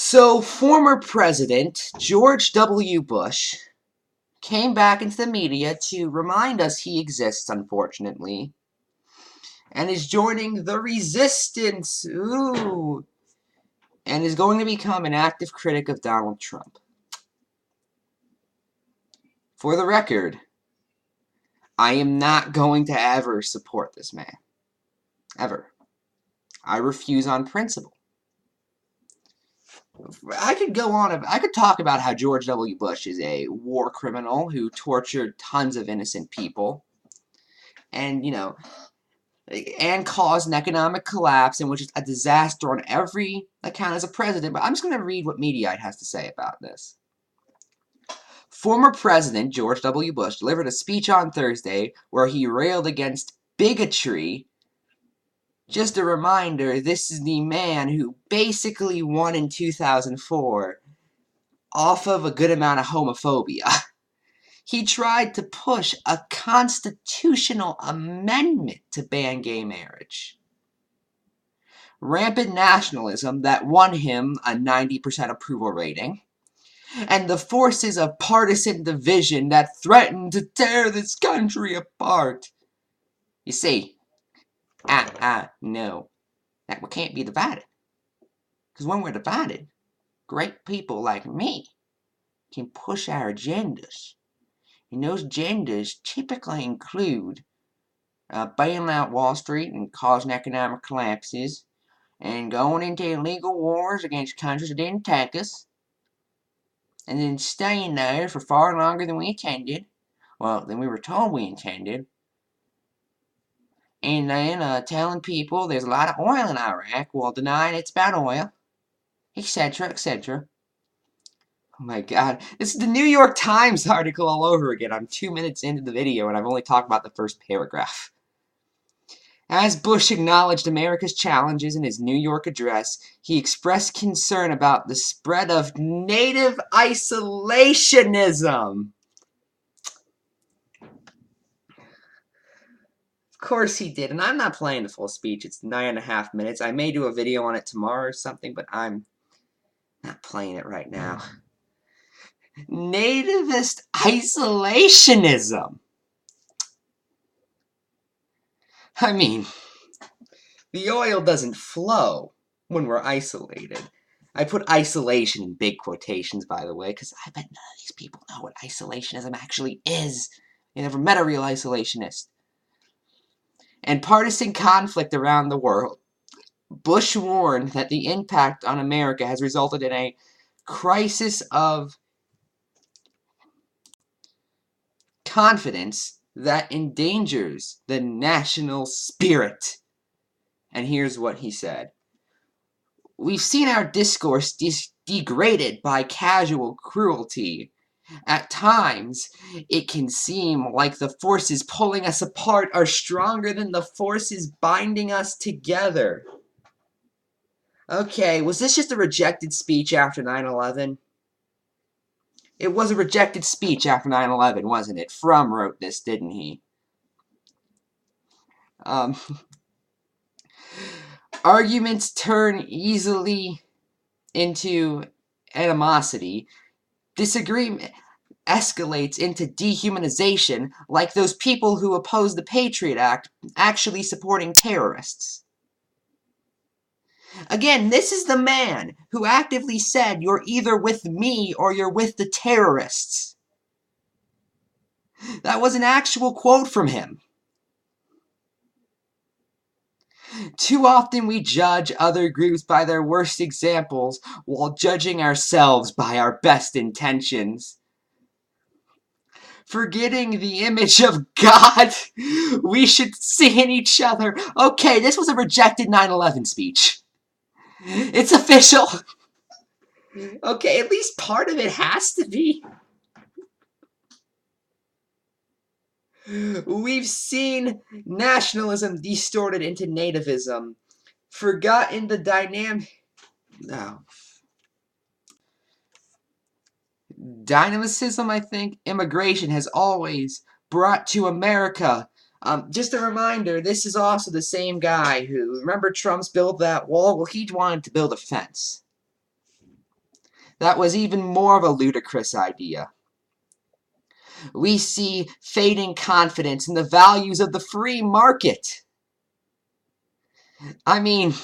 So, former President George W. Bush came back into the media to remind us he exists, unfortunately, and is joining the resistance. Ooh. And is going to become an active critic of Donald Trump. For the record, I am not going to ever support this man. Ever. I refuse on principle. I could go on. I could talk about how George W. Bush is a war criminal who tortured tons of innocent people. And, and caused an economic collapse and which is a disaster on every account as a president. But I'm just going to read what Mediaite has to say about this. Former President George W. Bush delivered a speech on Thursday where he railed against bigotry. Just a reminder, this is the man who basically won in 2004 off of a good amount of homophobia. He tried to push a constitutional amendment to ban gay marriage. Rampant nationalism that won him a 90% approval rating. And the forces of partisan division that threaten to tear this country apart. You see, no, that we can't be divided. Because when we're divided, great people like me can push our agendas. And those agendas typically include bailing out Wall Street and causing economic collapses, and going into illegal wars against countries that didn't attack us, and then staying there for far longer than we intended, well, than we were told we intended, and then telling people there's a lot of oil in Iraq while denying it's about oil, etc., etc. Oh my god, this is the New York Times article all over again. I'm 2 minutes into the video and I've only talked about the first paragraph. As Bush acknowledged America's challenges in his New York address, he expressed concern about the spread of native isolationism. Of course he did, and I'm not playing the full speech. It's 9.5 minutes. I may do a video on it tomorrow or something, but I'm not playing it right now. Nativist isolationism. I mean, the oil doesn't flow when we're isolated. I put isolation in big quotations, by the way, because I bet none of these people know what isolationism actually is. They never met a real isolationist. And partisan conflict around the world. Bush warned that the impact on America has resulted in a crisis of confidence that endangers the national spirit. And here's what he said. We've seen our discourse degraded by casual cruelty. At times, it can seem like the forces pulling us apart are stronger than the forces binding us together. Okay, was this just a rejected speech after 9/11? It was a rejected speech after 9/11, wasn't it? Ephrom wrote this, didn't he? Arguments turn easily into animosity. Disagreement escalates into dehumanization, like those people who oppose the Patriot Act actually supporting terrorists. Again, this is the man who actively said you're either with me or you're with the terrorists. That was an actual quote from him. Too often we judge other groups by their worst examples while judging ourselves by our best intentions. Forgetting the image of God we should see in each other. Okay, this was a rejected 9/11 speech. It's official. Okay, at least part of it has to be. We've seen nationalism distorted into nativism. Forgotten the dynamic... No. Dynamicism, I think, immigration has always brought to America. Just a reminder, this is also the same guy who, remember Trump's build that wall? Well, he wanted to build a fence. that was even more of a ludicrous idea. We see fading confidence in the values of the free market. I mean,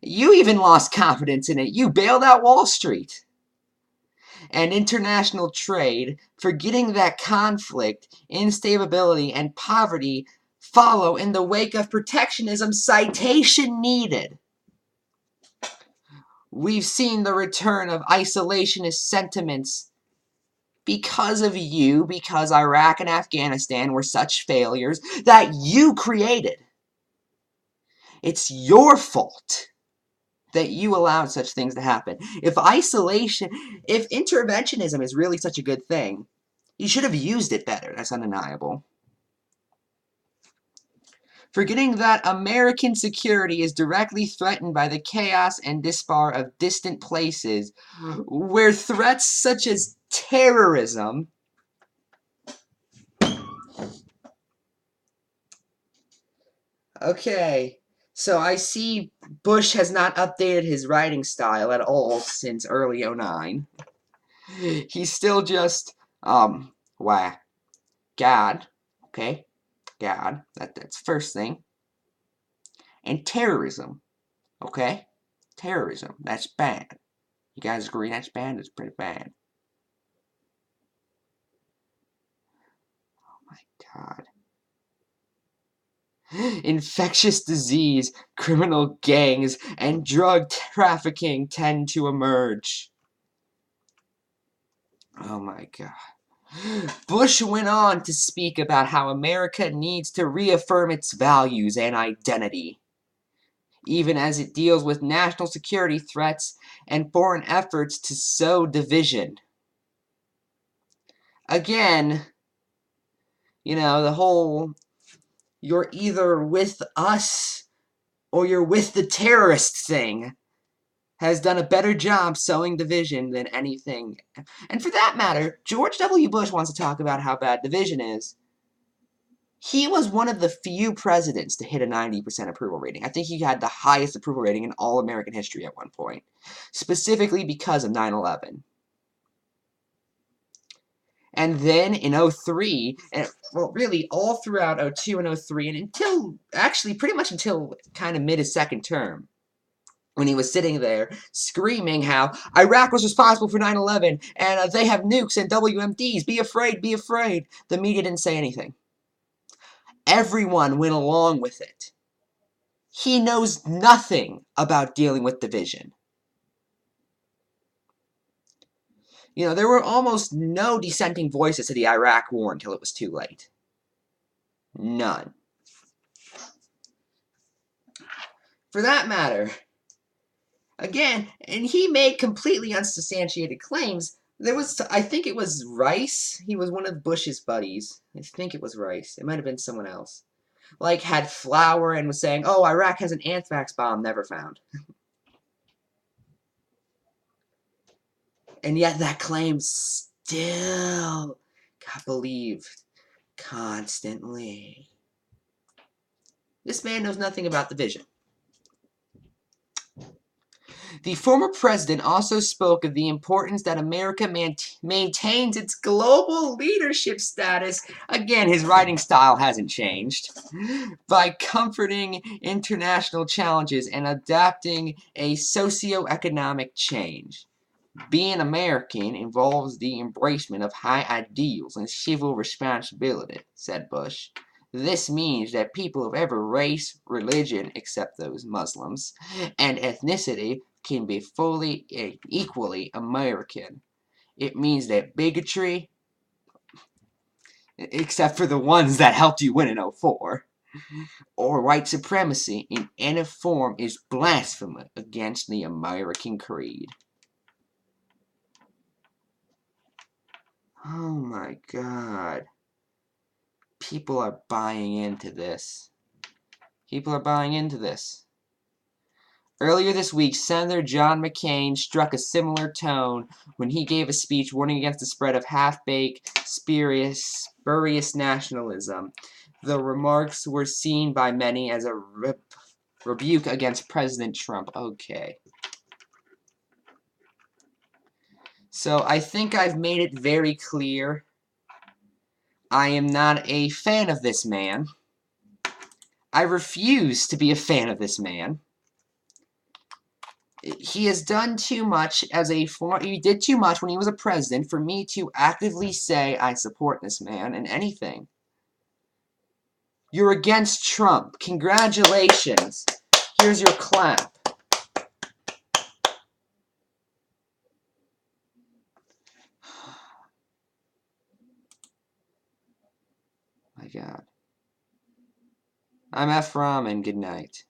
you even lost confidence in it. You bailed out Wall Street and international trade, forgetting that conflict, instability, and poverty follow in the wake of protectionism. Citation needed. We've seen the return of isolationist sentiments because of you, because Iraq and Afghanistan were such failures that you created. It's your fault that you allowed such things to happen. If interventionism is really such a good thing, you should have used it better. That's undeniable. Forgetting that American security is directly threatened by the chaos and despair of distant places, where threats such as terrorism Okay, so I see Bush has not updated his writing style at all since early '09. He's still just, why, God, okay, God, that's first thing, and terrorism, okay, terrorism, that's bad. You guys agree that's bad? That's pretty bad. Oh my God. Infectious disease, criminal gangs, and drug trafficking tend to emerge. Oh my God. Bush went on to speak about how America needs to reaffirm its values and identity, even as it deals with national security threats and foreign efforts to sow division. Again, the whole, you're either with us or you're with the terrorist thing has done a better job sowing division than anything. And for that matter, George W. Bush wants to talk about how bad division is. He was one of the few presidents to hit a 90% approval rating. I think he had the highest approval rating in all American history at one point, specifically because of 9/11. And then in '03, and well, really all throughout '02 and '03, and pretty much until kind of mid his second term, when he was sitting there screaming how Iraq was responsible for 9/11 and they have nukes and WMDs, be afraid, be afraid. The media didn't say anything. Everyone went along with it. He knows nothing about dealing with division. There were almost no dissenting voices to the Iraq war until it was too late. None. For that matter, again, and he made completely unsubstantiated claims. I think it was Rice. He was one of Bush's buddies. I think it was Rice. It might have been someone else. Had flour and was saying, oh, Iraq has an anthrax bomb never found. And yet that claim still got believed constantly. This man knows nothing about the vision. The former president also spoke of the importance that America maintains its global leadership status. Again, his writing style hasn't changed. By comforting international challenges and adapting a socio-economic change. Being American involves the embracement of high ideals and civil responsibility, said Bush. This means that people of every race, religion, except those Muslims, and ethnicity can be fully and equally American. It means that bigotry, except for the ones that helped you win in '04, or white supremacy in any form is blasphemy against the American creed. Oh my God. People are buying into this. People are buying into this. Earlier this week, Senator John McCain struck a similar tone when he gave a speech warning against the spread of half-baked, spurious nationalism. The remarks were seen by many as a rebuke against President Trump. Okay. So I think I've made it very clear. I am not a fan of this man. I refuse to be a fan of this man. He has done too much as a former. He did too much when he was a president for me to actively say I support this man in anything. You're against Trump. Congratulations. Here's your clap. My God. I'm Ephrom, and good night.